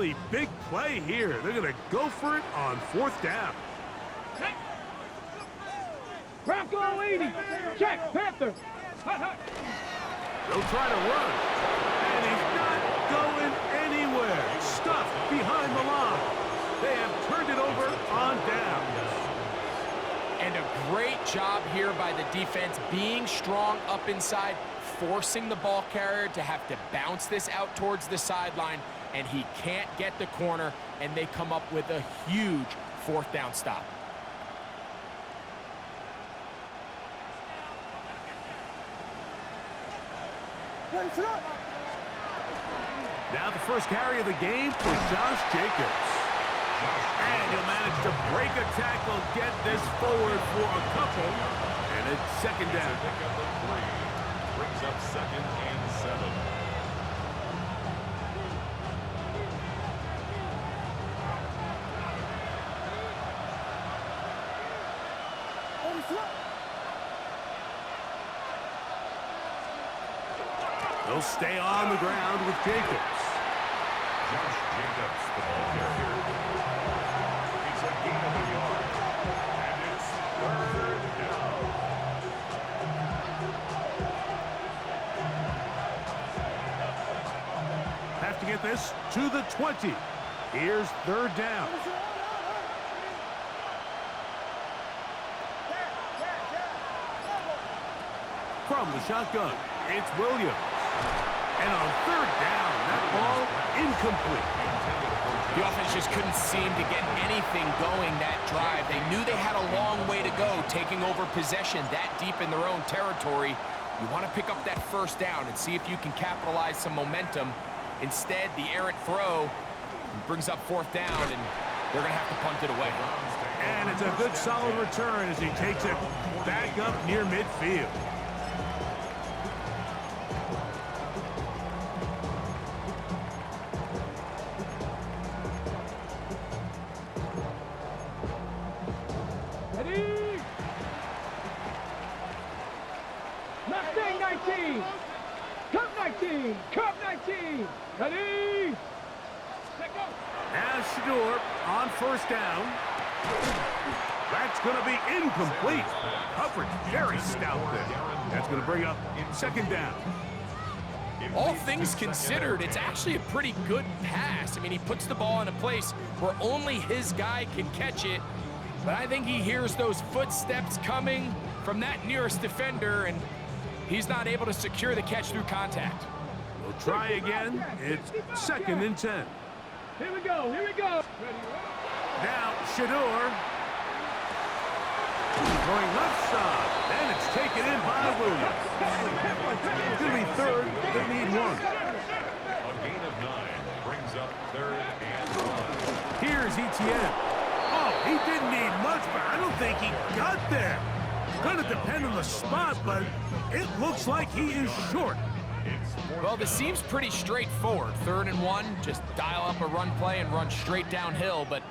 really big play here. They're going to go for it on 4th down. Bronco 80. Check, Panther. They'll try to run. And he's not going anywhere. Stuffed behind the line. They have turned it over on downs. And a great job here by the defense, being strong up inside, forcing the ball carrier to have to bounce this out towards the sideline, and he can't get the corner, and they come up with a huge 4th down stop. Now the first carry of the game for Josh Jacobs. And he'll manage to break a tackle, get this forward for a couple, and it's 2nd down. Pick up the 3. Brings up 2nd and 7. They'll stay on the ground with Jacobs. Josh Jacobs, the ball carrier. It's a gain of a yard. And it's 3rd down. Have to get this to the 20. Here's 3rd down. From the shotgun, it's Williams. And on 3rd down, that ball incomplete. The offense just couldn't seem to get anything going that drive. They knew they had a long way to go, taking over possession that deep in their own territory. You want to pick up that 1st down and see if you can capitalize some momentum. Instead, the errant throw brings up 4th down, and they're going to have to punt it away. And it's a good solid return as he takes it back up near midfield. Ready? Mustang 19. Cup 19. Cup 19. Ready? Set go. Now Shador on 1st down. That's going to be incomplete. Coverage very stout there. That's going to bring up 2nd down. All things considered, it's actually a pretty good pass. I mean, he puts the ball in a place where only his guy can catch it. But I think he hears those footsteps coming from that nearest defender, and he's not able to secure the catch through contact. We'll try again. It's 2nd and 10. Here we go. Here we go. Now Shador. Going left side. And it's taken in by Williams. It's going to be 3rd. They need 1. A gain of 9 brings up 3rd and 1. Here's Etienne. Oh, he didn't need much, but I don't think he got there. Going to depend on the spot, but it looks like he is short. Well, this seems pretty straightforward. 3rd and 1, just dial up a run play and run straight downhill, but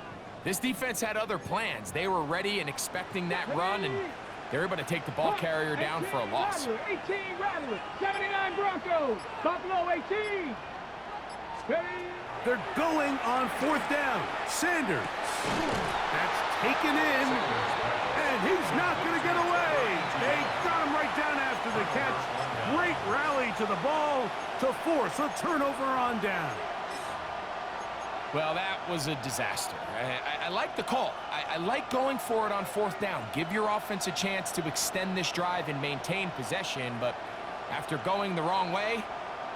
this defense had other plans. They were ready and expecting that run, and they were able to take the ball carrier down for a loss. 18 Rattler, 79 Broncos, Buffalo 18. They're going on 4th down. Sanders. That's taken in, and he's not going to get away. They got him right down after the catch. Great rally to the ball to force a turnover on down. Well, that was a disaster. I like the call. I like going for it on 4th down. Give your offense a chance to extend this drive and maintain possession, but after going the wrong way,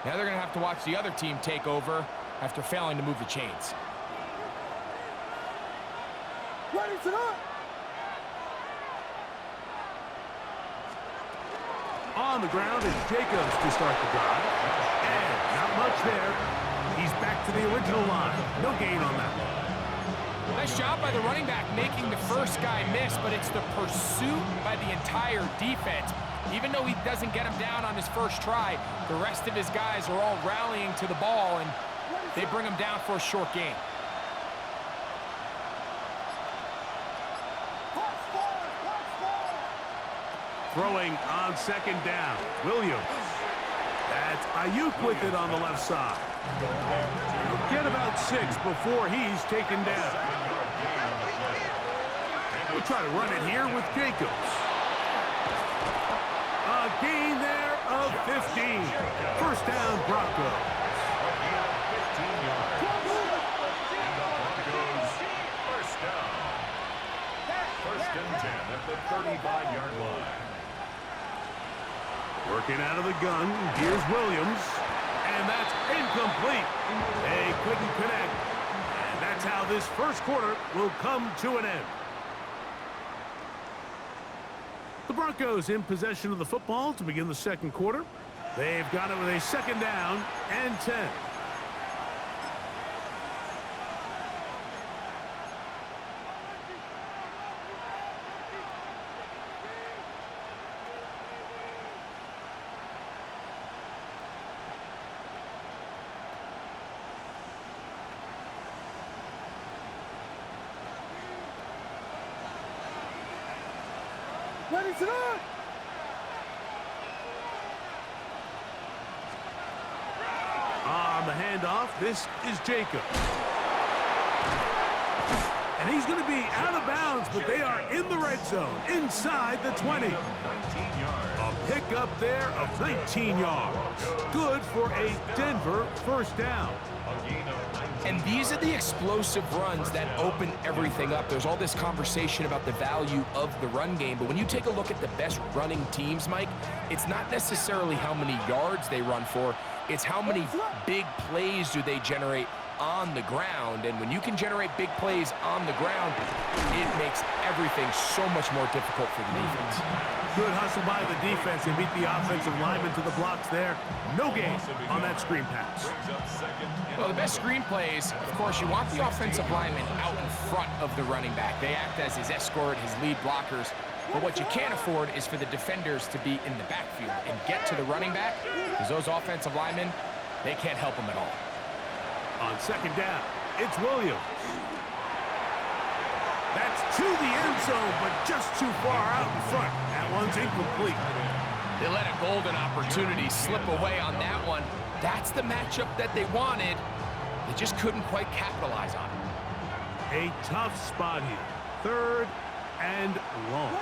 now they're going to have to watch the other team take over after failing to move the chains. Ready to go. On the ground is Jacobs to start the drive. And not much there. He's back to the original line. No gain on that one. Nice job by the running back making the first guy miss, but it's the pursuit by the entire defense. Even though he doesn't get him down on his first try, the rest of his guys are all rallying to the ball, and they bring him down for a short gain. Throwing on 2nd down. Williams. That's Ayuk with it on the left side. He'll get about 6 before he's taken down. We'll try to run it here with Jacobs. A gain there of 15. First down, Broncos. First and 10 at the 35-yard line. Working out of the gun, here's Williams. And that's incomplete. They couldn't connect. And that's how this first quarter will come to an end. The Broncos in possession of the football to begin the second quarter. They've got it with a second down and 10. Ready to run! On the handoff, this is Jacob. And he's going to be out of bounds, but they are in the red zone, inside the 20. 19 yards. A pickup there of 19 yards. Good for a Denver first down. A gain of 19. And these are the explosive runs that open everything up. There's all this conversation about the value of the run game, but when you take a look at the best running teams, Mike, it's not necessarily how many yards they run for, it's how many big plays do they generate on the ground. And when you can generate big plays on the ground, it makes everything so much more difficult for the defense. Good hustle by the defense and beat the offensive lineman to the blocks there. No gain on that screen pass. Well, the best screen plays, of course, you want the offensive lineman out in front of the running back. They act as his escort, his lead blockers. But what you can't afford is for the defenders to be in the backfield and get to the running back, because those offensive linemen, they can't help him at all. On second down, it's Williams. That's to the end zone, but just too far out in front. That one's incomplete. They let a golden opportunity slip away on that one. That's the matchup that they wanted. They just couldn't quite capitalize on it. A tough spot here. Third and long.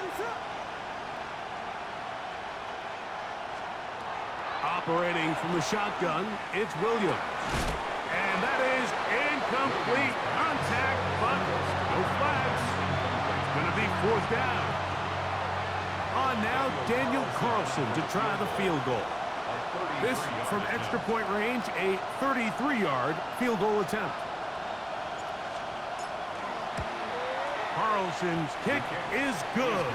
Operating from the shotgun, it's Williams. And that is incomplete. Contact, but no flags. It's going to be fourth down. On now, Daniel Carlson to try the field goal. This from extra point range, a 33-yard field goal attempt. Carlson's kick is good.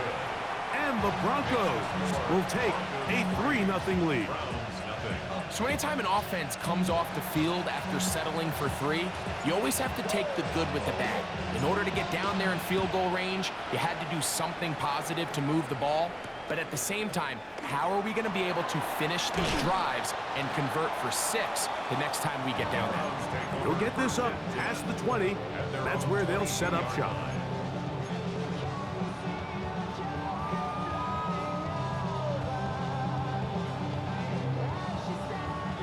And the Broncos will take a 3-0 lead. So anytime an offense comes off the field after settling for 3, you always have to take the good with the bad. In order to get down there in field goal range, you had to do something positive to move the ball. But at the same time, how are we going to be able to finish these drives and convert for 6 the next time we get down there? They'll get this up past the 20. That's where they'll set up shop.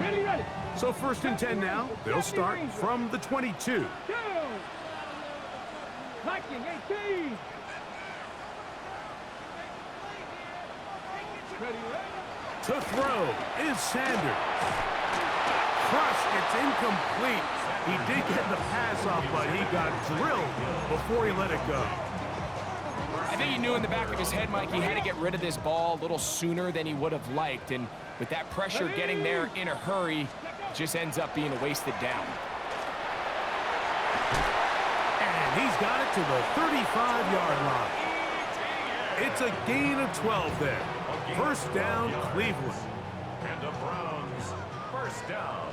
Ready. So first and 10 now. They'll start from the 22. Go! Liking 18. Ready. To throw is Sanders. Crushed, it's incomplete. He did get the pass off, but he got drilled before he let it go. I think he knew in the back of his head, Mike, he had to get rid of this ball a little sooner than he would have liked. And with that pressure getting there in a hurry, it just ends up being a wasted down. And he's got it to the 35-yard line. It's a gain of 12 there. First down, Cleveland. And the Browns, first down.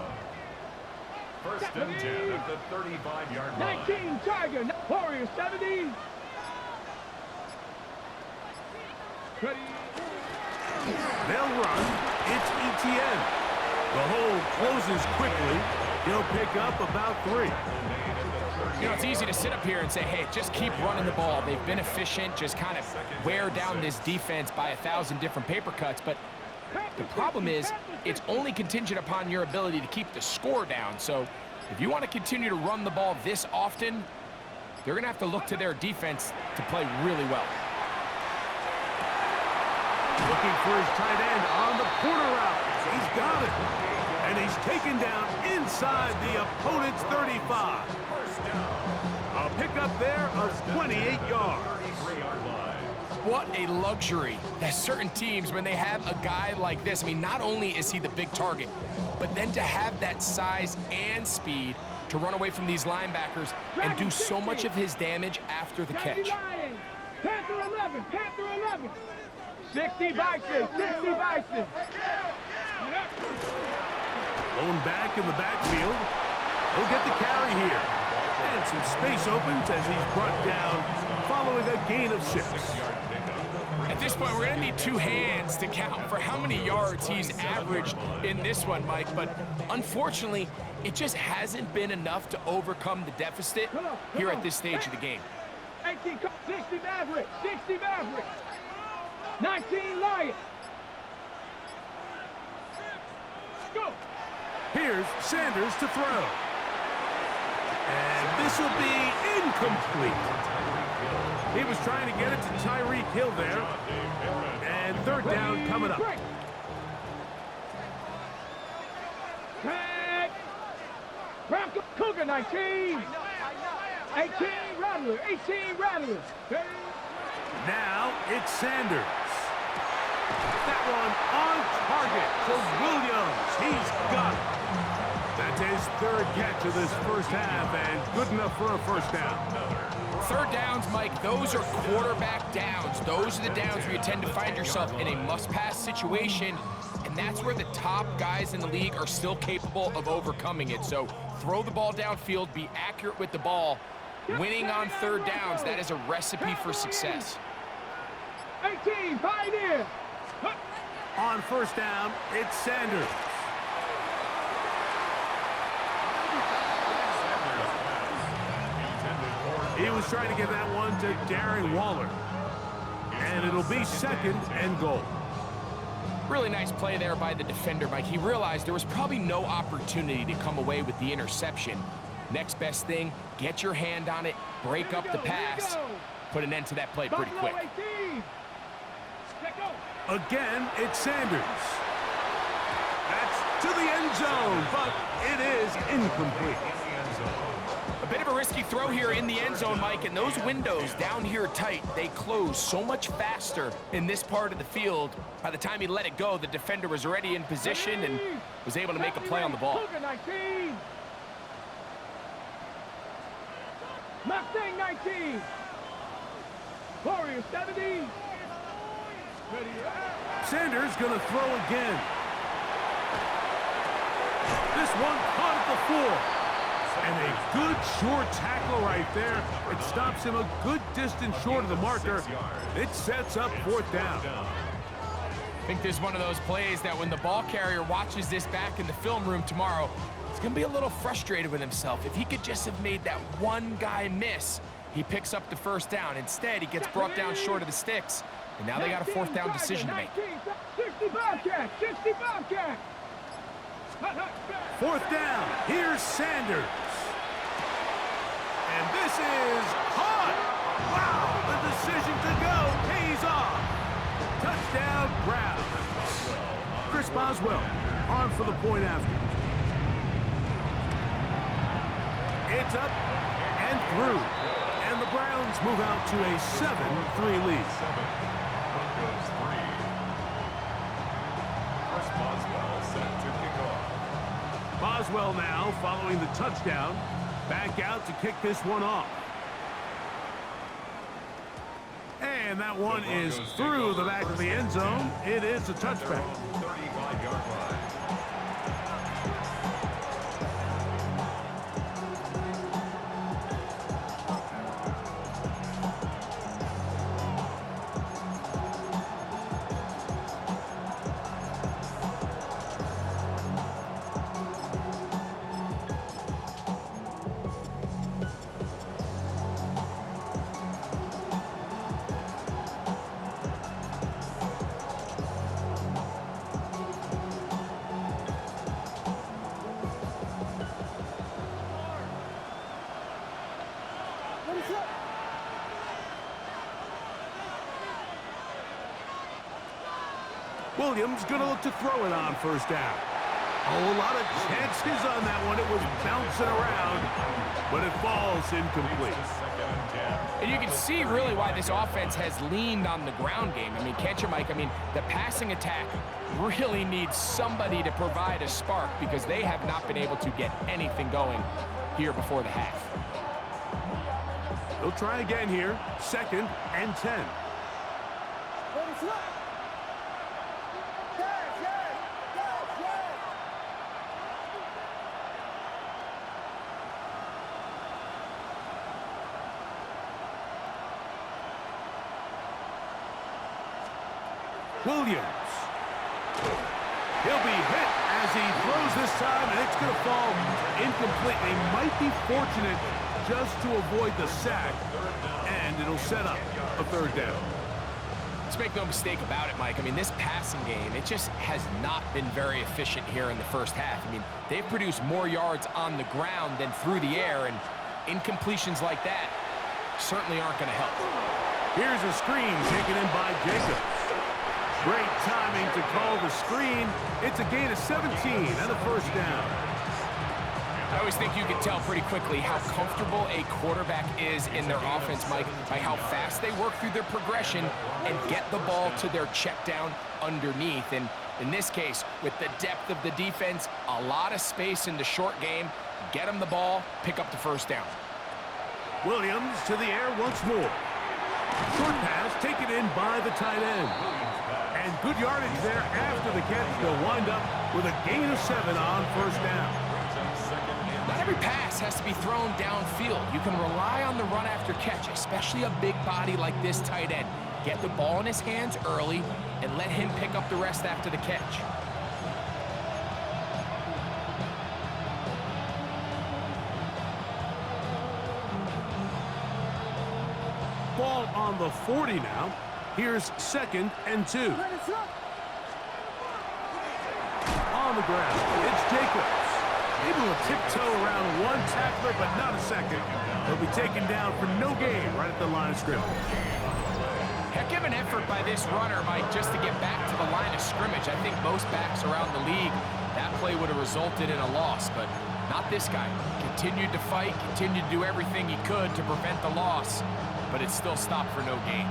First and 10 at the 35-yard line. 19 Tiger. Warriors 70. Ready. They'll run. It's ETN. The hole closes quickly. He'll pick up about 3. You know, it's easy to sit up here and say, hey, just keep running the ball. They've been efficient, just kind of wear down this defense by 1,000 different paper cuts. But The problem is, it's only contingent upon your ability to keep the score down. So if you want to continue to run the ball this often, they're going to have to look to their defense to play really well. Looking for his tight end on the corner route. He's got it. And he's taken down inside the opponent's 35. A pickup there of 28 yards. What a luxury that certain teams, when they have a guy like this, I mean, not only is he the big target, but then to have that size and speed to run away from these linebackers and do so much of his damage after the catch. Panther 11, Panther 11. 60 Bison, 60 Bison. Lone back in the backfield. He'll get the carry here. And some space opens as he's brought down following a gain of 6. At this point, we're going to need 2 hands to count for how many yards he's averaged in this one, Mike. But unfortunately, it just hasn't been enough to overcome the deficit here at this stage of the game. 18, 60 Maverick, 60 Maverick. 19 Lions. Go. Here's Sanders to throw. And this will be incomplete. He was trying to get it to Tyreek Hill there. And third down coming up. Bronco Cougar 19. 18 Rattler, 18 Rattler. Now it's Sanders. That one on target for Williams. He's got it. That's his 3rd catch of this first half and good enough for a first down. 3rd downs, Mike, those are quarterback downs. Those are the downs where you tend to find yourself in a must-pass situation, and that's where the top guys in the league are still capable of overcoming it. So throw the ball downfield, be accurate with the ball. Winning on 3rd downs, that is a recipe for success. 18, Pioneer. On first down, it's Sanders. He was trying to get that one to Darren Waller. And it'll be 2nd and goal. Really nice play there by the defender, Mike. He realized there was probably no opportunity to come away with the interception. Next best thing, get your hand on it, break up the pass, put an end to that play pretty quick. Again, it's Sanders. That's to the end zone, but it is incomplete. A bit of a risky throw here in the end zone, Mike, and those windows down here tight, they close so much faster in this part of the field. By the time he let it go, the defender was already in position and was able to make a play on the ball. Mustang 19. Warrior 70. Sanders gonna throw again. This one caught at the 4. And a good short tackle right there. It stops him a good distance short of the marker. It sets up 4th down. I think this is one of those plays that when the ball carrier watches this back in the film room tomorrow, he's going to be a little frustrated with himself. If he could just have made that one guy miss, he picks up the 1st down. Instead, he gets brought down short of the sticks, and now they got a 4th down decision to make. 60 Bobcat, 60 Bobcat. 4th down. Here's Sanders. And this is hot. Wow, the decision to go pays off. Touchdown, Browns. Chris Boswell on for the point after. It's up and through. And the Browns move out to a 7-3 lead. Broncos 3. Chris Boswell set to kick off. Boswell now following the touchdown. Back out to kick this one off. And that one is through the back of the end zone. It is a touchback. 35-yard line. Williams going to look to throw it on first down. Oh, a lot of chances on that one. It was bouncing around, but it falls incomplete. And you can see really why this offense has leaned on the ground game. I mean, can't you, Mike? I mean, the passing attack really needs somebody to provide a spark because they have not been able to get anything going here before the half. They'll try again here. 2nd and 10. Williams. He'll be hit as he throws this time, and it's going to fall incomplete. They might be fortunate just to avoid the sack, and it'll set up a 3rd down. Let's make no mistake about it, Mike. I mean, this passing game, it just has not been very efficient here in the first half. I mean, they've produced more yards on the ground than through the air, and incompletions like that certainly aren't going to help. Here's a screen taken in by Jacobs. Great timing to call the screen. It's a gain of 17 and a 1st down. I always think you can tell pretty quickly how comfortable a quarterback is in their offense, Mike, by how fast they work through their progression and get the ball to their check down underneath. And in this case, with the depth of the defense, a lot of space in the short game, get them the ball, pick up the 1st down. Williams to the air once more. Short pass taken in by the tight end. And good yardage there after the catch. They'll wind up with a gain of 7 on 1st down. Not every pass has to be thrown downfield. You can rely on the run after catch, especially a big body like this tight end. Get the ball in his hands early and let him pick up the rest after the catch. Ball on the 40 now. Here's 2nd and 2. On the ground, it's Jacobs. Able to tiptoe around one tackler, but not a second. He'll be taken down for no gain right at the line of scrimmage. Heck of an effort by this runner, Mike, just to get back to the line of scrimmage. I think most backs around the league, that play would have resulted in a loss, but not this guy. Continued to fight, continued to do everything he could to prevent the loss, but it still stopped for no gain.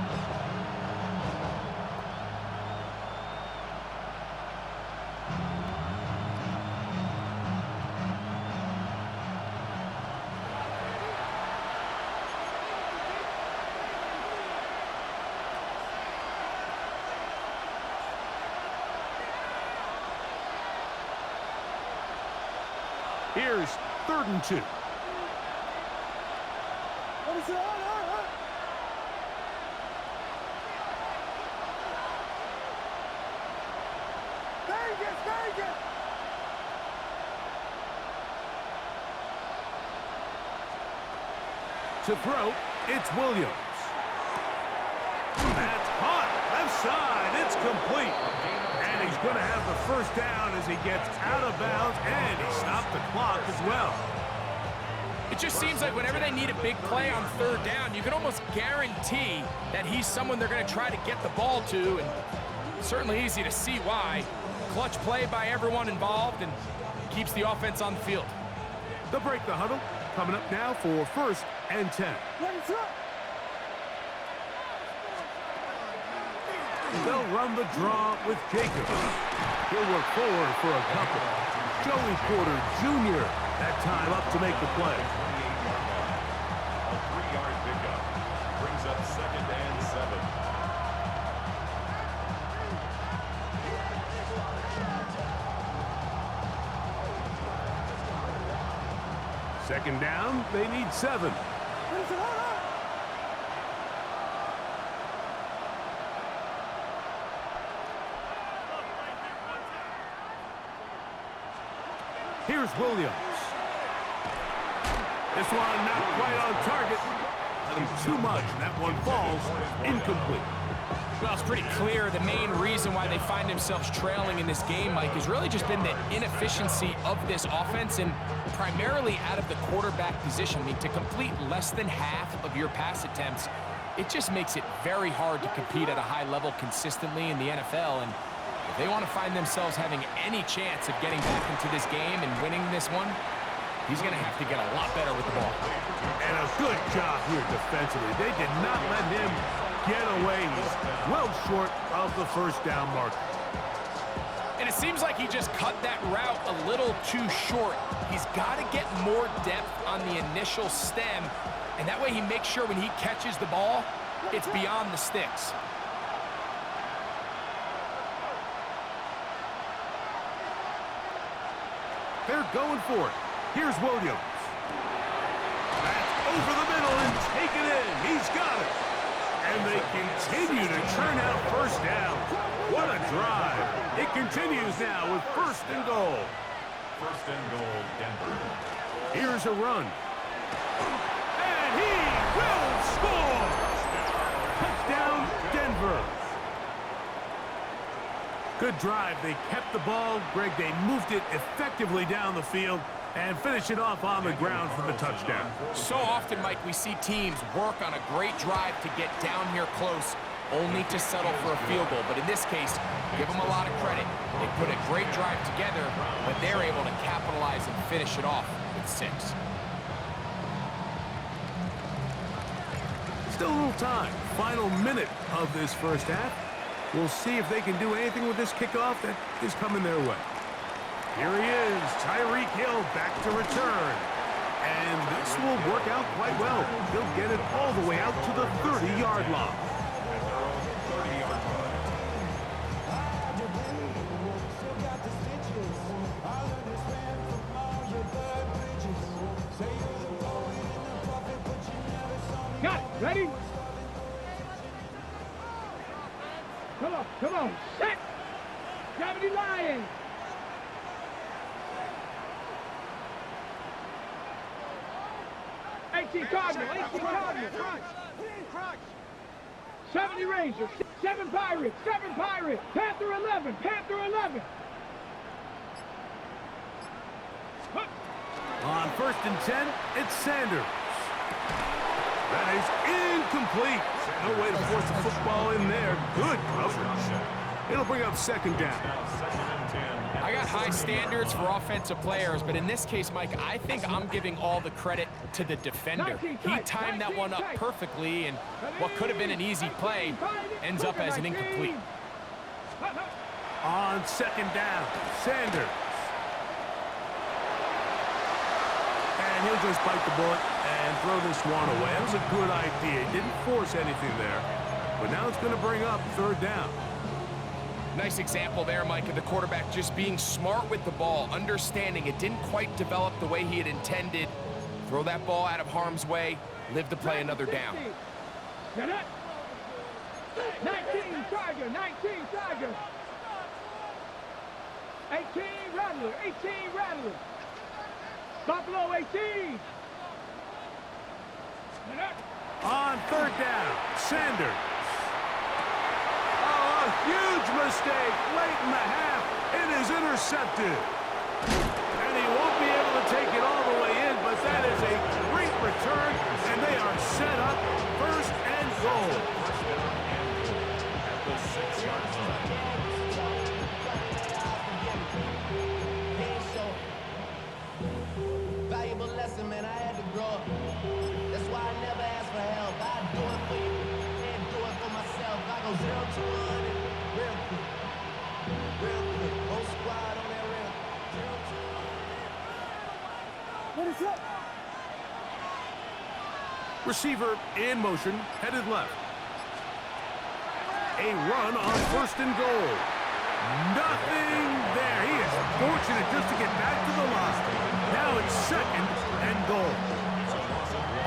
Here's 3rd and 2. To throw, it's Williams. That's caught. Left side. It's complete. And he's going to have the 1st down as he gets out of bounds, and he stopped the clock as well. It just seems like whenever they need a big play on 3rd down, you can almost guarantee that he's someone they're going to try to get the ball to, and certainly easy to see why. Clutch play by everyone involved and keeps the offense on the field. They'll break the huddle. Coming up now for 1st and 10. They'll run the draw with Jacobs. He'll work forward for a couple. Joey Porter Jr. that time up to make the play. A 3-yard pickup brings up 2nd and 7. 2nd down, they need 7. Here's Williams. This one not quite on target. Too much, and that one falls incomplete. Well, it's pretty clear the main reason why they find themselves trailing in this game, Mike, has really just been the inefficiency of this offense and primarily out of the quarterback position. I mean, to complete less than half of your pass attempts, it just makes it very hard to compete at a high level consistently in the NFL. And If they want to find themselves having any chance of getting back into this game and winning this one, he's going to have to get a lot better with the ball. And a good job here defensively. They did not let him get away. He's well short of the first down mark. And it seems like he just cut that route a little too short. He's got to get more depth on the initial stem, and that way he makes sure when he catches the ball, it's beyond the sticks. They're going for it. Here's Williams. That's over the middle and taken in. He's got it. And they continue to churn out first down. What a drive. It continues now with first and goal. First and goal, Denver. Here's a run. And he will score. Touchdown, Denver. Good drive. They kept the ball. Greg, they moved it effectively down the field and finish it off on the ground for the touchdown. So often, Mike, we see teams work on a great drive to get down here close, only to settle for a field goal. But in this case, give them a lot of credit. They put a great drive together, but they're able to capitalize and finish it off with 6. Still a little time. Final minute of this first half. We'll see if they can do anything with this kickoff that is coming their way. Here he is, Tyreek Hill back to return. And this will work out quite well. He'll get it all the way out to the 30-yard line. Got it. Ready? Come on. Set. 70 Lions. Cardinal. 70 Rangers. 7 Pirates. Panther 11. On first and 10, it's Sanders. That is incomplete. No way to force the football in there. Good coverage. It'll bring up second down. I got high standards for offensive players, but in this case, Mike, I think I'm giving all the credit to the defender. He timed that one up perfectly, and what could have been an easy play ends up as an incomplete. On second down, Sanders. And he'll just bite the bullet and throw this one away. That was a good idea. He didn't force anything there, but now it's going to bring up third down. Nice example there, Mike, of the quarterback just being smart with the ball, understanding it didn't quite develop the way he had intended. Throw that ball out of harm's way, live to play another down. 19 Tiger. 18 Rattler. Buffalo 18. On third down, Sanders. Oh, a huge mistake late in the half. It is intercepted. And he won't be able to take it all the way in, but that is a great return, and they are set up first and goal. At the 6-yard line. Valuable lesson, man. I had to grow up. That's why I never ask for help. I do it for you and do it for myself. I go 0 to 100 real quick. Whole squad on that real. 0 to 100. What is up? Receiver in motion, headed left. A run on first and goal. Nothing there. He is fortunate just to get back to the line. Now it's second and goal.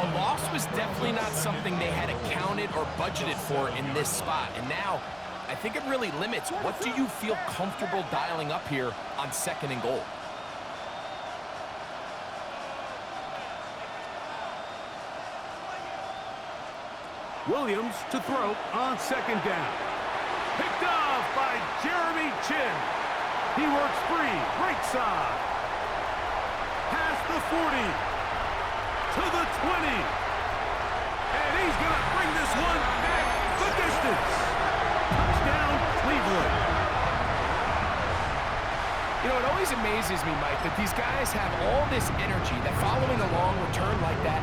A loss was definitely not something they had accounted or budgeted for in this spot. And now, I think it really limits what do you feel comfortable dialing up here on second and goal. Williams to throw on second down. Picked off by Jeremy Chin. He works free, right side. Past the 40. To the 20. And he's going to bring this one back the distance. Touchdown, Cleveland. amazes me, Mike, that these guys have all this energy, that following a long return like that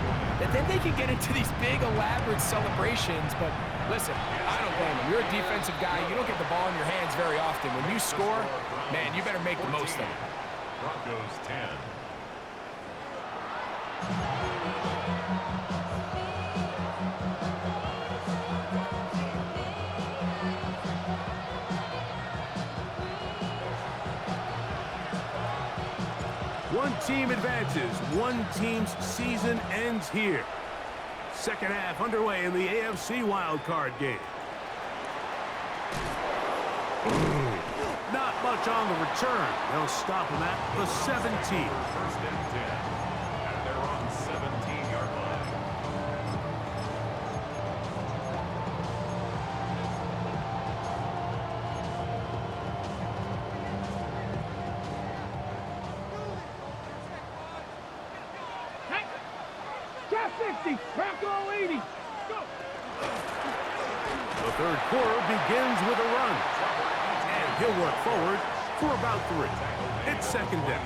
then they can get into these big, elaborate celebrations. But listen, I don't blame them. You're a defensive guy. You don't get the ball in your hands very often. When you score, man, you better make the most of it. Broncos 10. One team advances. One team's season ends here. Second half underway in the AFC Wildcard game. Not much on the return. They'll stop him at the 17. First and 10. And they're on 17-yard line. Cap 60, Bronco 80. Go. The third quarter begins with a run. And he'll work forward for about 3. It's second down.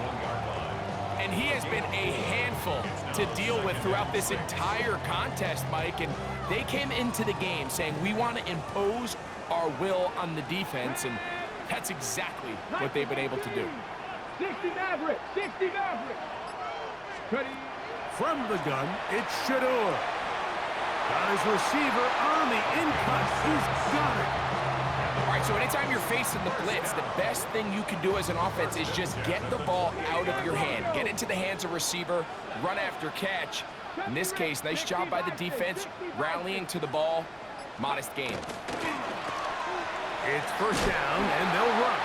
And he has been a handful to deal with throughout this entire contest, Mike. And they came into the game saying, we want to impose our will on the defense. And that's exactly what they've been able to do. 60 Maverick, 60 Maverick. Ready. From the gun, it's Shador. Got his receiver on the in-cut. He's got it. All right, so anytime you're facing the blitz, the best thing you can do as an offense is just get the ball out of your hand. Get into the hands of receiver, run after catch. In this case, nice job by the defense, rallying to the ball. Modest gain. It's first down, and they'll run.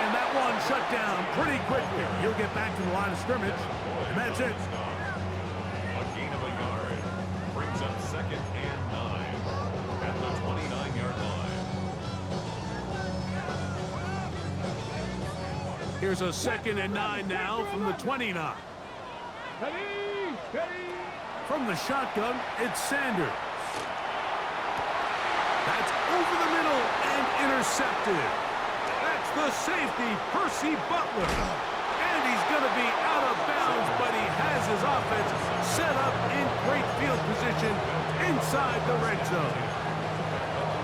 And that one shut down pretty quickly. He'll get back to the line of scrimmage, and that's it. A gain of a yard brings up second and 9 at the 29-yard line. Here's a second and 9 now from the 29. Ready, ready. From the shotgun, it's Sanders. That's over the middle and intercepted. That's the safety, Percy Butler. And he's going to be out of bounds, but he has his offense set up in great field position inside the red zone.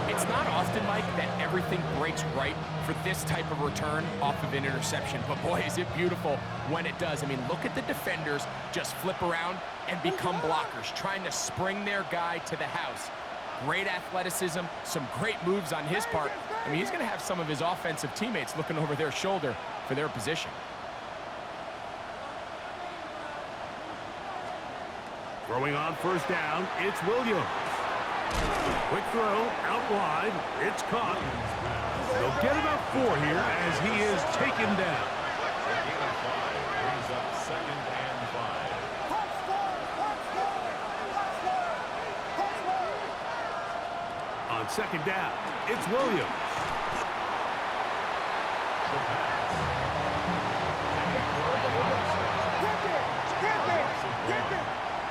It's not often, Mike, that everything breaks right for this type of return off of an interception. But boy, is it beautiful when it does. I mean, look at the defenders just flip around and become blockers, trying to spring their guy to the house. Great athleticism, some great moves on his part. I mean, he's going to have some of his offensive teammates looking over their shoulder for their position. Throwing on first down, it's Williams. Quick throw, out wide, it's caught. They'll get about 4 here as he is taken down. A gain of 5 brings up second and 5. On second down, it's Williams.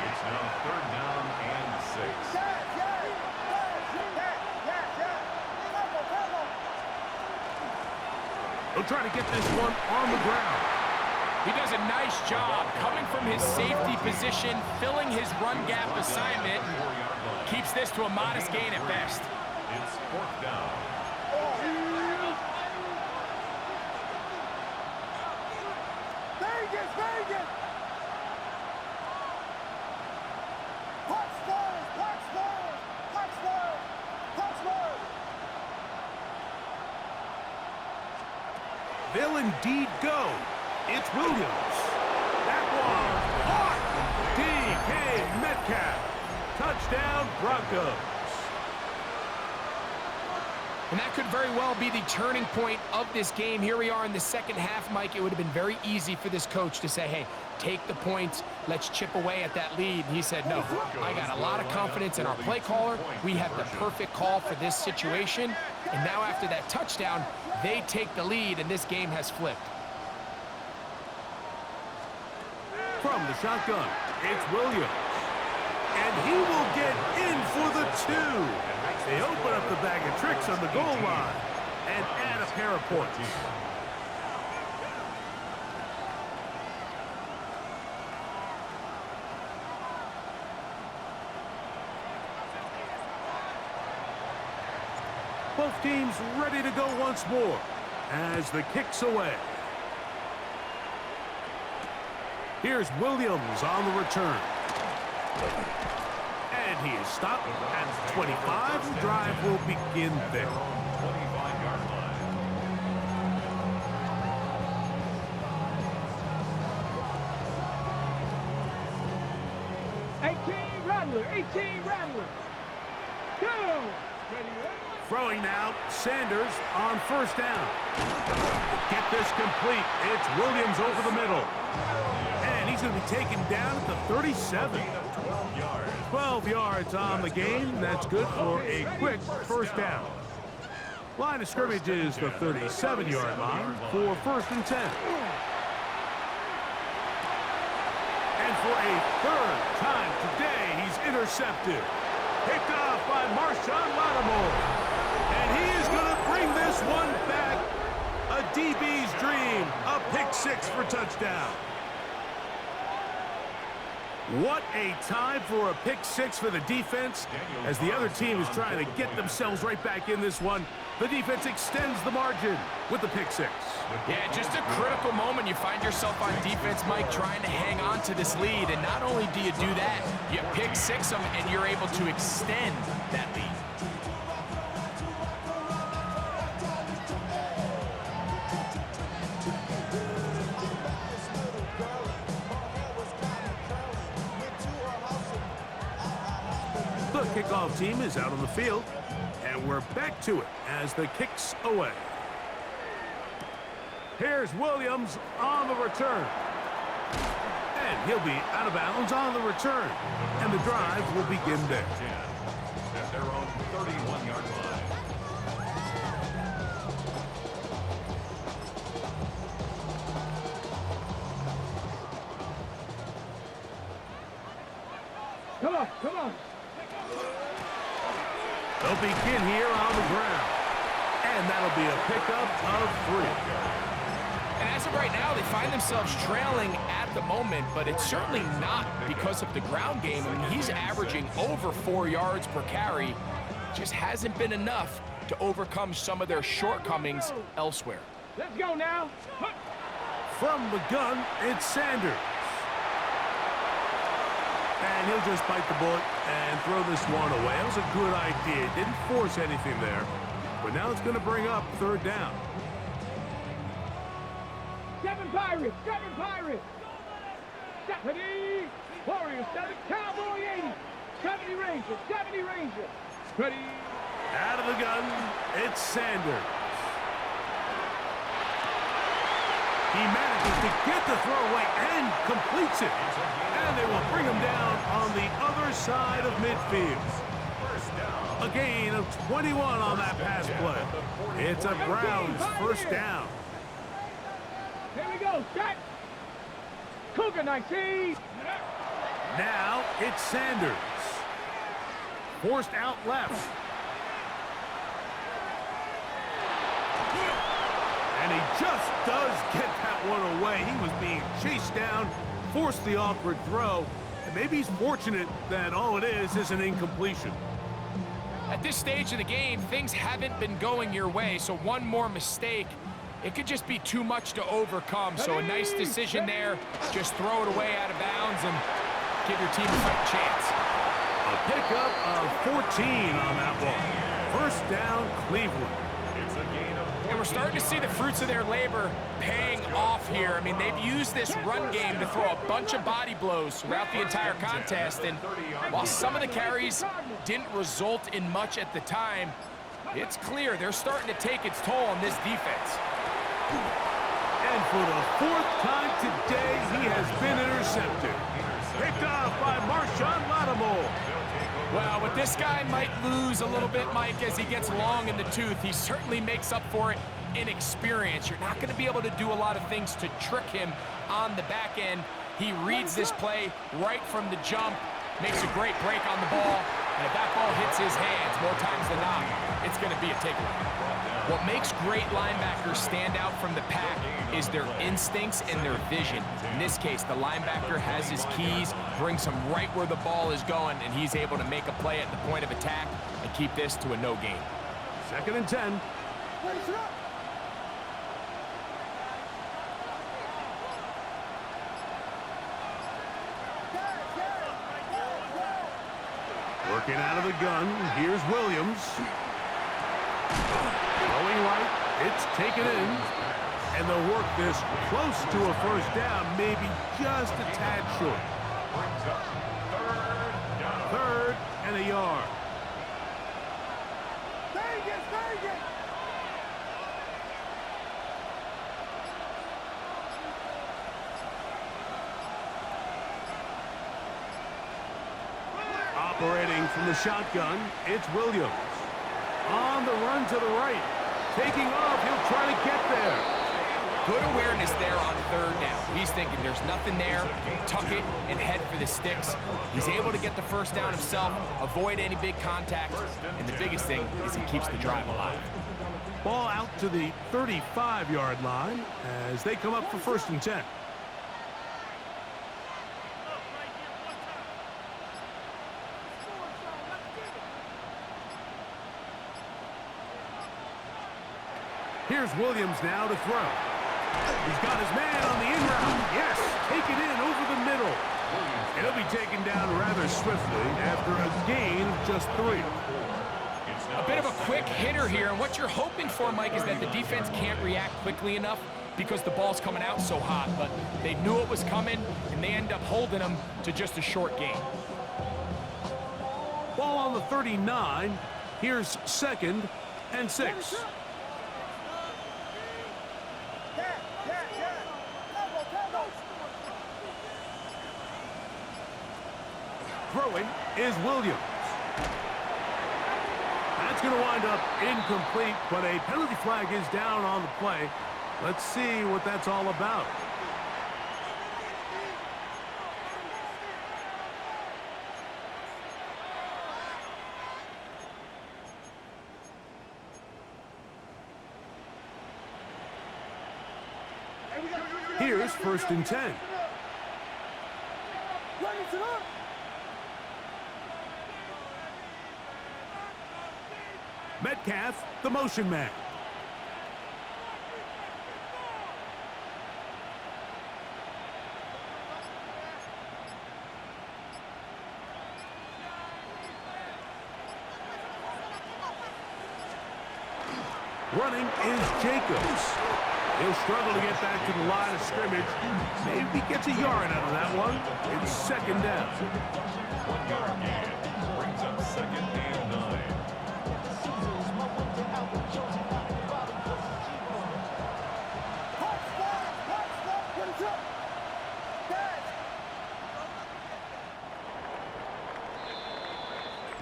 It's now third down and 6. They'll try to get this one on the ground. He does a nice job coming from his safety position, filling his run gap assignment. Keeps this to a modest gain at best. It's fourth down. Vegas! They'll indeed go. It's Williams. That one caught. DK Metcalf. Touchdown, Broncos. And that could very well be the turning point of this game. Here we are in the second half, Mike. It would have been very easy for this coach to say, hey, take the points. Let's chip away at that lead. And he said, no, I got a lot of confidence in our play caller. We have the perfect call for this situation. And now after that touchdown, they take the lead, and this game has flipped. From the shotgun, it's Williams. And he will get in for the 2. They open up the bag of tricks on the goal line and add a pair of points. Both teams ready to go once more as the kick's away. Here's Williams on the return. And he is stopped at 25. The drive will begin there. 25-yard line. 18 Rattler, 18 Rattler. Go! Throwing now, Sanders on first down. Get this complete. It's Williams over the middle. And he's going to be taken down at the 37. 12 yards. 12 yards on the game. That's good for a quick first down. Line of scrimmage is the 37-yard line for 1st and 10. And for a third time today, he's intercepted. Picked off by Marshawn Lattimore. And he is going to bring this one back. A DB's dream. A pick 6 for touchdown. What a time for a pick 6 for the defense. As the other team is trying to get themselves right back in this one, the defense extends the margin with the pick 6. Yeah, just a critical moment. You find yourself on defense, Mike, trying to hang on to this lead. And not only do you do that, you pick 6 them, and you're able to extend that lead. The kickoff team is out on the field, and we're back to it as the kick's away. Here's Williams on the return. And he'll be out of bounds on the return. And the drive will begin there. 10 at their own 31-yard line. Come on, come on. They'll begin here on the ground. And that'll be a pickup of 3. And as of right now, they find themselves trailing at the moment, but it's certainly not because of the ground game. I mean, he's averaging over 4 yards per carry. Just hasn't been enough to overcome some of their shortcomings elsewhere. Let's go now. From the gun, it's Sanders. And he'll just bite the bullet and throw this one away. That was a good idea. Didn't force anything there. But now it's going to bring up 3rd down. 7 Pirates, 7 Pirates. 70 Warriors, 7 Cowboy 80. 70 Rangers, 70 Rangers. Ready. Out of the gun, it's Sanders. He manages to get the throw away and completes it. And they will bring him down on the other side of midfield. A gain of 21 on that pass play. It's a Browns 1st down. Here we go, set. Cougar 19. Now it's Sanders. Forced out left. And he just does get that one away. He was being chased down, forced the awkward throw. And maybe he's fortunate that all it is an incompletion. At this stage of the game, things haven't been going your way, so one more mistake, it could just be too much to overcome. So a nice decision there. Just throw it away out of bounds and give your team a fighting chance. A pickup of 14 on that one. 1st down, Cleveland. And we're starting to see the fruits of their labor paying off here. I mean, they've used this run game to throw a bunch of body blows throughout the entire contest. And while some of the carries didn't result in much at the time, it's clear they're starting to take its toll on this defense. And for the 4th time today, he has been intercepted. Picked off by Marshawn Lattimore. Well, what this guy might lose a little bit, Mike, as he gets long in the tooth, he certainly makes up for it in experience. You're not going to be able to do a lot of things to trick him on the back end. He reads this play right from the jump, makes a great break on the ball, and if that ball hits his hands more times than not, it's going to be a takeaway. What makes great linebackers stand out from the pack is their instincts and their vision. In this case, the linebacker has his keys, brings him right where the ball is going, and he's able to make a play at the point of attack and keep this to a no gain. Second and 10. Working out of the gun. Here's Williams. Going right. It's taken in. And they'll work this close to a first down, maybe just a tad short. Third and a yard. Operating from the shotgun, it's Williams. On the run to the right. Taking off, he'll try to get there. Good awareness there on third down. He's thinking there's nothing there, tuck it, and head for the sticks. He's able to get the first down himself, avoid any big contact, and the biggest thing is he keeps the drive alive. Ball out to the 35-yard line as they come up for first and 10. Here's Williams now to throw. He's got his man on the in route. Yes, take it in over the middle. And he'll be taken down rather swiftly after a gain of just 3. A bit of a quick hitter here, and what you're hoping for, Mike, is that the defense can't react quickly enough because the ball's coming out so hot, but they knew it was coming, and they end up holding them to just a short gain. Ball on the 39. Here's second and 6. Throwing is Williams. That's going to wind up incomplete, but a penalty flag is down on the play. Let's see what that's all about. Here's first and 10. Metcalf, the motion man. Running is Jacobs. He'll struggle to get back to the line of scrimmage. Maybe he gets a yard out of that one. It's second down. 1 yard gain brings up second and 9.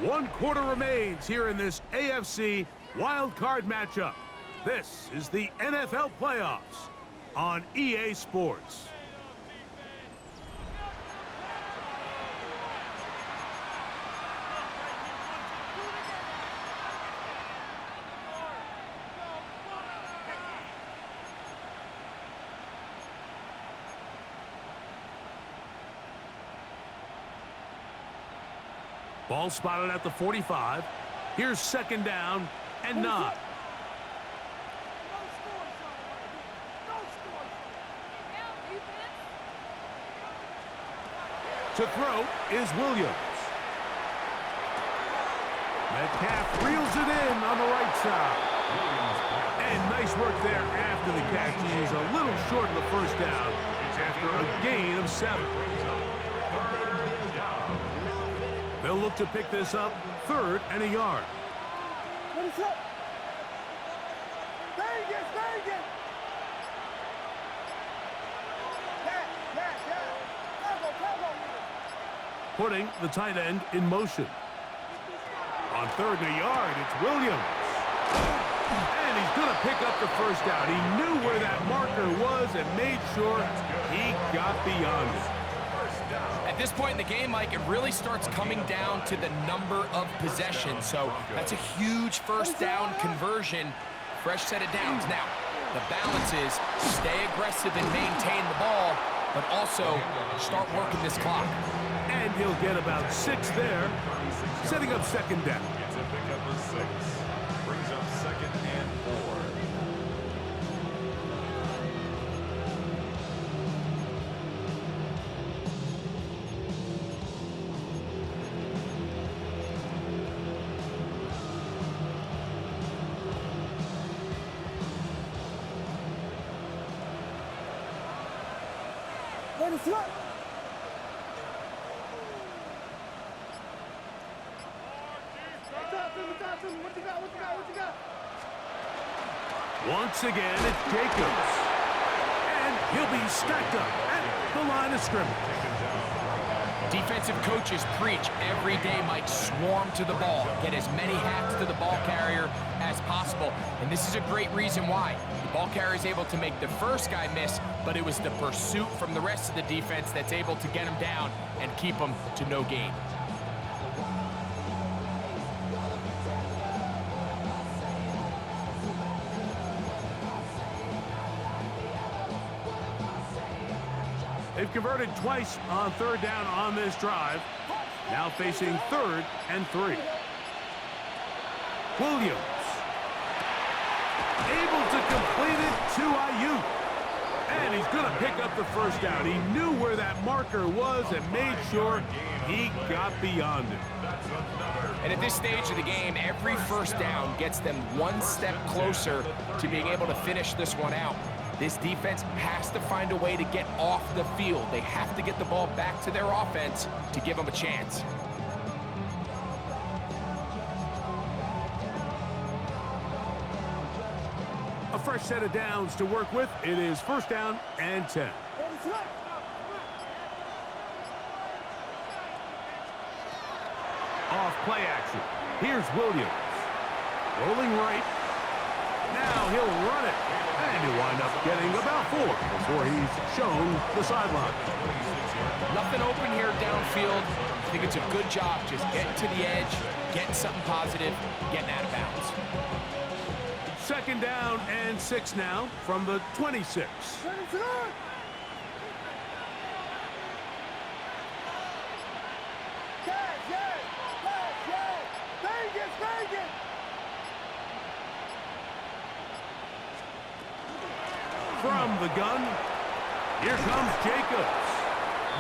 One quarter remains here in this AFC Wildcard matchup. This is the NFL playoffs on EA Sports. Ball spotted at the 45. Here's second down and 9. To throw is Williams. Metcalf reels it in on the right side. And nice work there after the catch. He's a little short of the first down after a gain of 7. They'll look to pick this up, third and a yard. Putting the tight end in motion. On third and a yard, it's Williams. And he's going to pick up the first down. He knew where that marker was and made sure he got beyond it. At this point in the game, Mike, it really starts coming down to the number of possessions. So that's a huge first down conversion. Fresh set of downs. Now, the balance is stay aggressive and maintain the ball, but also start working this clock. And he'll get about 6 there, setting up second down. It's a pickup of 6. Brings up and 4. Once again, it's Jacobs. And he'll be stacked up at the line of scrimmage. Defensive coaches preach every day, Mike, swarm to the ball. Get as many hacks to the ball carrier as possible. And this is a great reason why. The ball carrier is able to make the first guy miss, but it was the pursuit from the rest of the defense that's able to get him down and keep him to no gain. They've converted twice on third down on this drive. Now facing 3rd and 3. Williams. Able to complete it to Ayuk. And he's going to pick up the first down. He knew where that marker was and made sure he got beyond it. And at this stage of the game, every first down gets them one step closer to being able to finish this one out. This defense has to find a way to get off the field. They have to get the ball back to their offense to give them a chance. A fresh set of downs to work with. It is 1st down and 10. Off play action. Here's Williams. Rolling right. Now he'll run it. And he'll wind up getting about 4 before he's shown the sideline. Nothing open here downfield. I think it's a good job just getting to the edge, getting something positive, getting out of bounds. 2nd down and 6 now from the 26. From the gun, here comes Jacobs.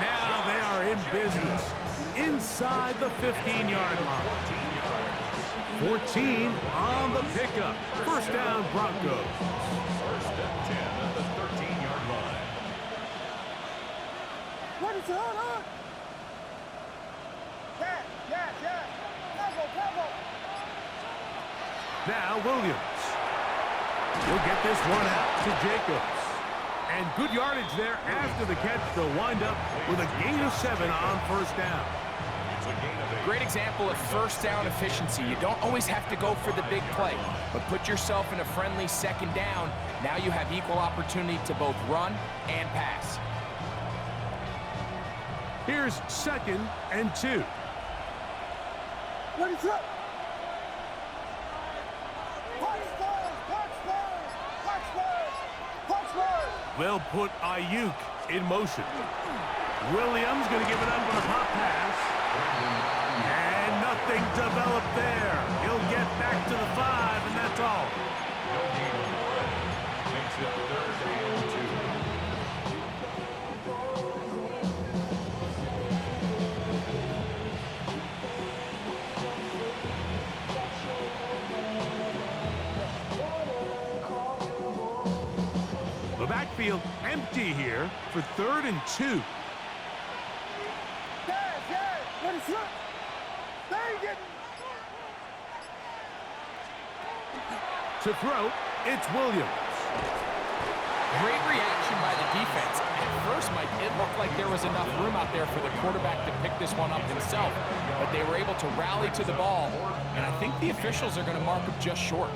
Now they are in business inside the 15-yard line. 14 on the pickup. 1st down, Broncos. 1st and 10 at the 13-yard line. What is on? Now Williams. He'll get this one out to Jacobs. And good yardage there after the catch. They'll wind up with a gain of 7 on 1st down. It's a gain of 8. Great example of 1st down efficiency. You don't always have to go for the big play, but put yourself in a friendly 2nd down. Now you have equal opportunity to both run and pass. Here's 2nd and 2. What is up? They'll put Ayuk in motion. Williams going to give it up on a pop pass. And nothing developed there. He'll get back to the 5, and that's all. No gain on the play. Makes it 3rd and 2. The backfield empty here for 3rd and 2. What is up? To throw, it's Williams. Great reaction by the defense. At first, Mike, it looked like there was enough room out there for the quarterback to pick this one up himself, but they were able to rally to the ball, and I think the officials are going to mark him just short.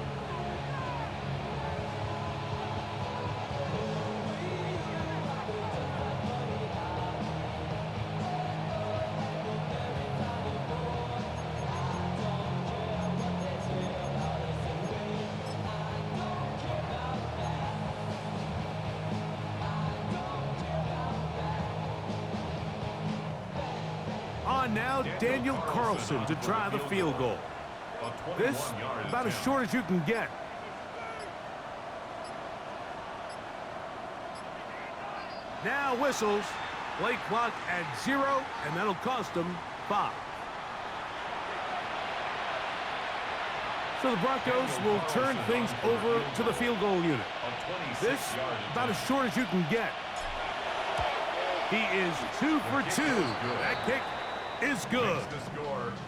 On now, Daniel Carlson to try the field goal. This, about as short as you can get. Now whistles. Play clock at 0, and that'll cost them 5. So the Broncos will turn things over to the field goal unit. This, about as short as you can get. He is 2 for 2. That kick is good.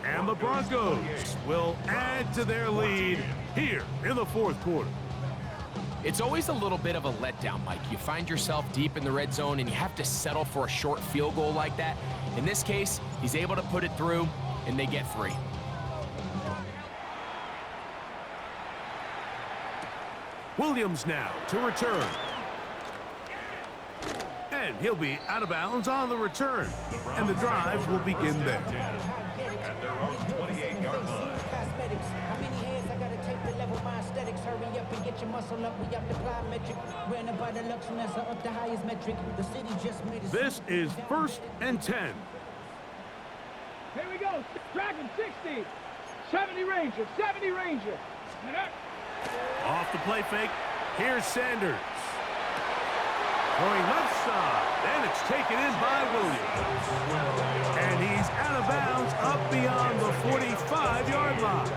And the Broncos will add to their lead here in the 4th quarter. It's always a little bit of a letdown, Mike. You find yourself deep in the red zone and you have to settle for a short field goal like that. In this case, he's able to put it through and they get 3. Williams now to return. And he'll be out of bounds on the return. And the drive will begin there. At their own 28-yard line. How many hands I gotta take to level my aesthetics? Hurry up and get your muscle up. We got the plyometric. Ran about the lux and that's up the highest metric. The city just made it. This is 1st and 10. Here we go. Dragon 60. 70 Ranger. 70 Ranger. Off the play fake. Here's Sanders. Going left side. And it's taken in by Williams. And he's out of bounds up beyond the 45-yard line.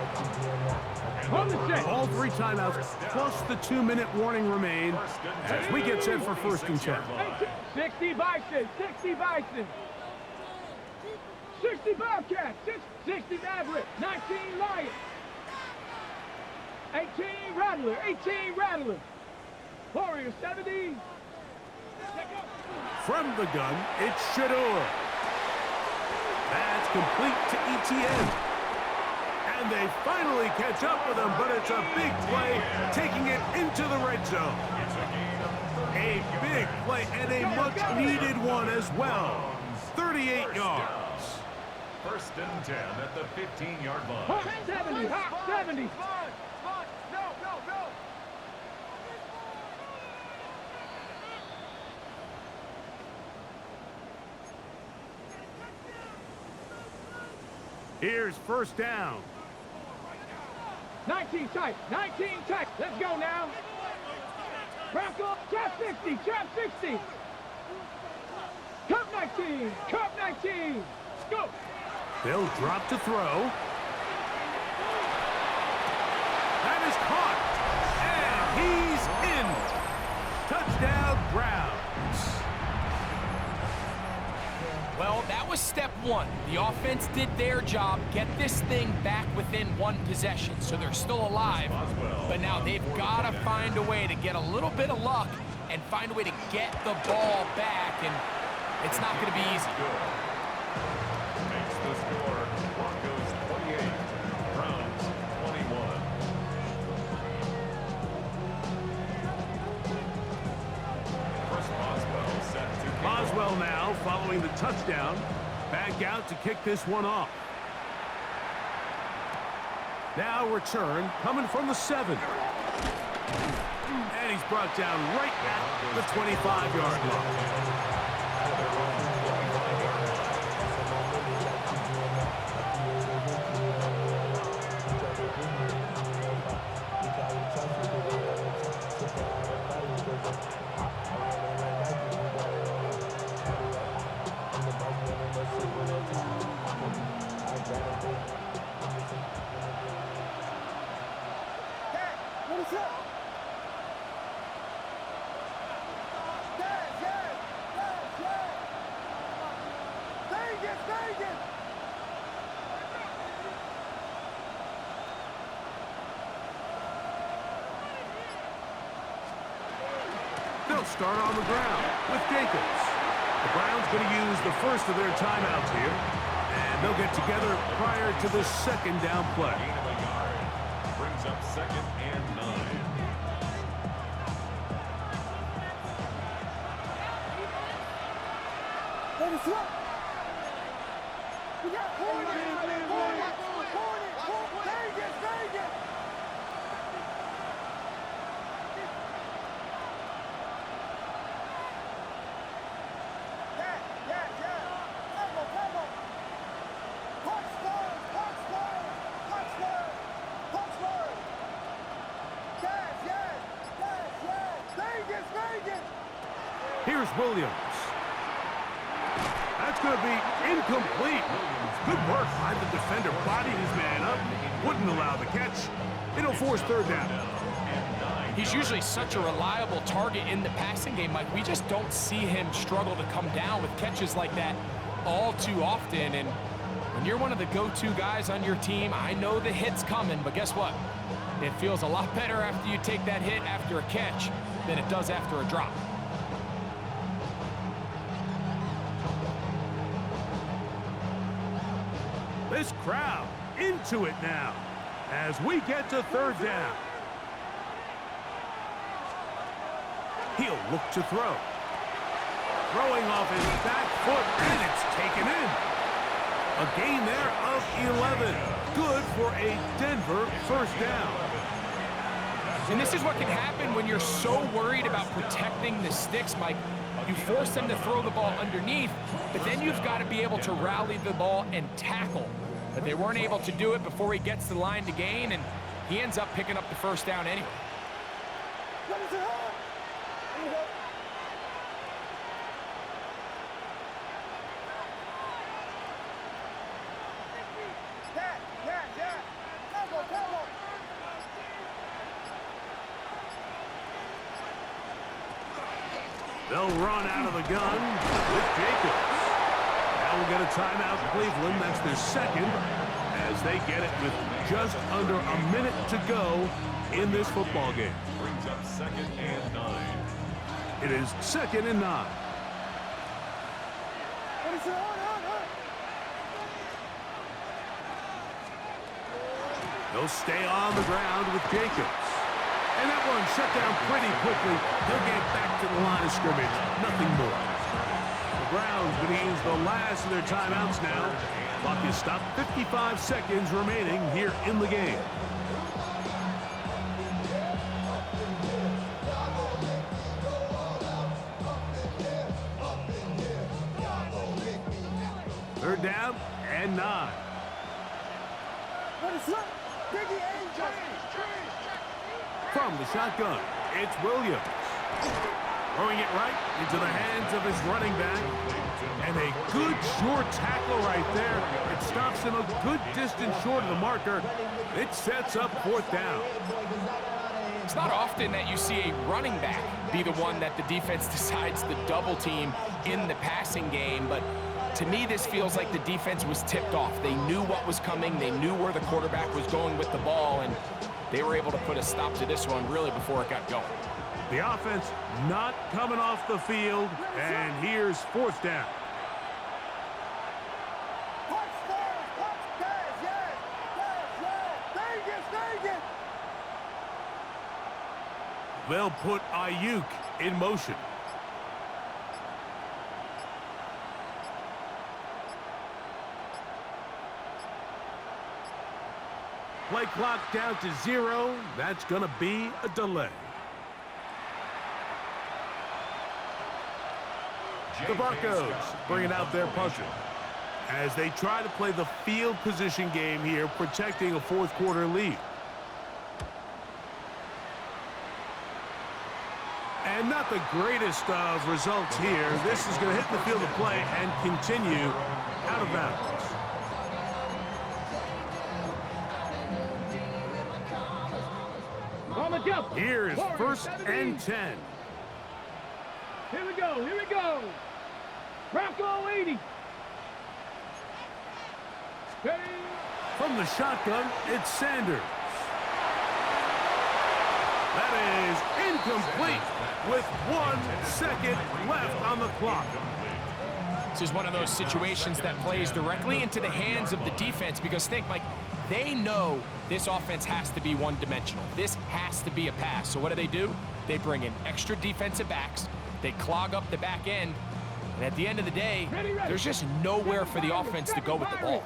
On the set. All 3 timeouts plus the 2-minute warning remain as we get set for 1st and 10. 60 Bison. 60 Bison. 60 Bobcats. 60 Maverick. 19 Lions. 18 Rattler. 18 Rattler. Warrior 70. From the gun, it's Shador. That's complete to ETN. And they finally catch up with him, but it's a big play, taking it into the red zone. A big play and a much-needed one as well. 38 yards. 1st and 10 at the 15-yard line. Hot 70. Hot 70. Here's 1st down. 19 tight. 19 tight. Let's go now. Bronco. Trap 60. Trap 60. Cup 19. Cup 19. Go. They'll drop to throw. That is caught. And he's in. Touchdown, Browns. Well, that was step 1. The offense did their job, get this thing back within 1 possession, so they're still alive. But now they've got to find a way to get a little bit of luck and find a way to get the ball back, and it's not going to be easy. Makes the score Broncos 28, Browns 21. Chris Boswell set to kick off. Boswell now, following the touchdown, back out to kick this one off. Now return, coming from the 7. And he's brought down right at the 25-yard line. They'll start on the ground with Jacobs. The Browns going to use the first of their timeouts here, and they'll get together prior to the 2nd down play. Gain of a yard. Brings up 2nd and 9. Here's Williams. That's going to be incomplete. Good work by the defender. Bodied his man up. Wouldn't allow the catch. It'll force third down. He's usually such a reliable target in the passing game, Mike. We just don't see him struggle to come down with catches like that all too often. And when you're one of the go-to guys on your team, I know the hit's coming, but guess what? It feels a lot better after you take that hit after a catch than it does after a drop. This crowd into it now as we get to third down. He'll look to throw. Throwing off his back foot, and it's taken in. A gain there of 11. Good for a Denver first down. And this is what can happen when you're so worried about protecting the sticks, Mike. You force them to throw the ball underneath, but then you've got to be able to rally the ball and tackle. But they weren't able to do it before he gets to the line to gain, and he ends up picking up the first down anyway. They'll run out of the gun with Jacobs. Now we'll get a timeout, Cleveland. That's their second as they get it with just under a minute to go in this football game. Brings up 2nd and 9. It is 2nd and 9. They'll stay on the ground with Jacobs. And that one shut down pretty quickly. They'll get back to the line of scrimmage. Nothing more. The Browns going to use the last of their timeouts now. Clock is stopped. 55 seconds remaining here in the game. Third down and 9. From the shotgun, it's Williams. Throwing it right into the hands of his running back. And a good short tackle right there. It stops him a good distance short of the marker. It sets up fourth down. It's not often that you see a running back be the one that the defense decides to double team in the passing game, but to me, this feels like the defense was tipped off. They knew what was coming. They knew where the quarterback was going with the ball, and they were able to put a stop to this one really before it got going. The offense not coming off the field, and here's fourth down. They'll put Ayuk in motion. Play clock down to 0. That's going to be a delay. The Broncos bringing out their punter as they try to play the field position game here, protecting a fourth quarter lead. And not the greatest of results here. This is going to hit the field of play and continue out of bounds. Here is 1st and 10. Here we go, here we go. Bronco 80. Steady. From the shotgun, it's Sanders. That is incomplete with 1 second left on the clock. This is one of those situations that plays directly into the hands of the defense because think, Mike, they know this offense has to be one-dimensional. This has to be a pass. So what do? They bring in extra defensive backs. They clog up the back end. And at the end of the day, there's just nowhere for the offense to go with the ball.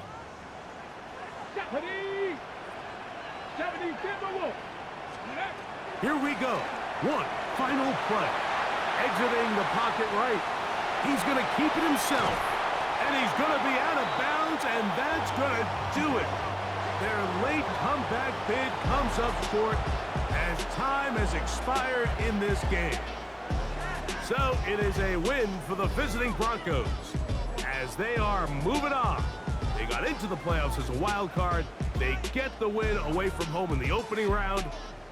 Here we go. One final play. Exiting the pocket right. He's going to keep it himself. And he's going to be out of bounds, and that's going to do it. Their late comeback bid comes up short as time has expired in this game. So it is a win for the visiting Broncos as they are moving on. They got into the playoffs as a wild card. They get the win away from home in the opening round.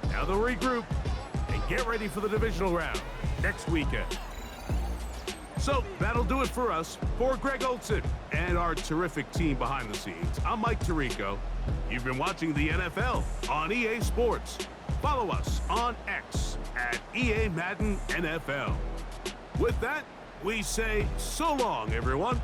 Now they'll regroup and get ready for the divisional round next weekend. So that'll do it for us. For Greg Olson and our terrific team behind the scenes, I'm Mike Tirico. You've been watching the NFL on EA Sports. Follow us on X at EA Madden NFL. With that, we say so long, everyone.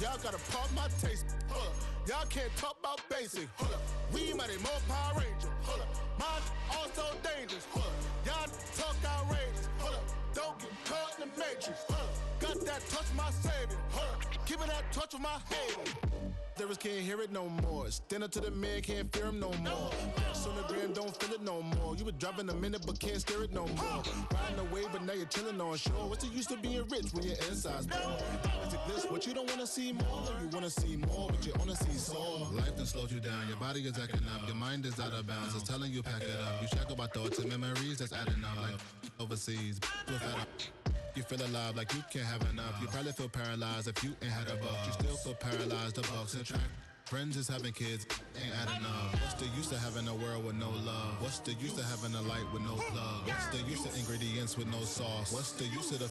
Y'all gotta pump my taste. Hold up. Y'all can't talk about basic. Hold up. We mighty more Power Ranger. Hold up. Mine also dangerous. Hold up. Y'all talk outrageous. Hold up. Don't get caught in the matrix. Hold up. Got that touch my savior. Hold up. Give me that touch with my hater. Lyrics can't hear it no more. Stand up to the man, can't fear him no more. Sonogram don't feel it no more. You were driving a minute but can't steer it no more. Riding away but now you're chilling on shore. What's the use of being rich when your inside's poor? Is it this what you don't wanna see more? You wanna see more but you wanna see sore. Life done slowed you down. Your body is acting up. Your mind is out of bounds. It's telling you pack it up. You check about thoughts and memories that's adding up. Like overseas. You feel alive like you can't have enough. You probably feel paralyzed if you ain't had a buck. You still feel paralyzed, the bucks and track. Friends is having kids, ain't adding up. What's the use of having a world with no love? What's the use of having a light with no plug? What's the use of ingredients with no sauce? What's the use of the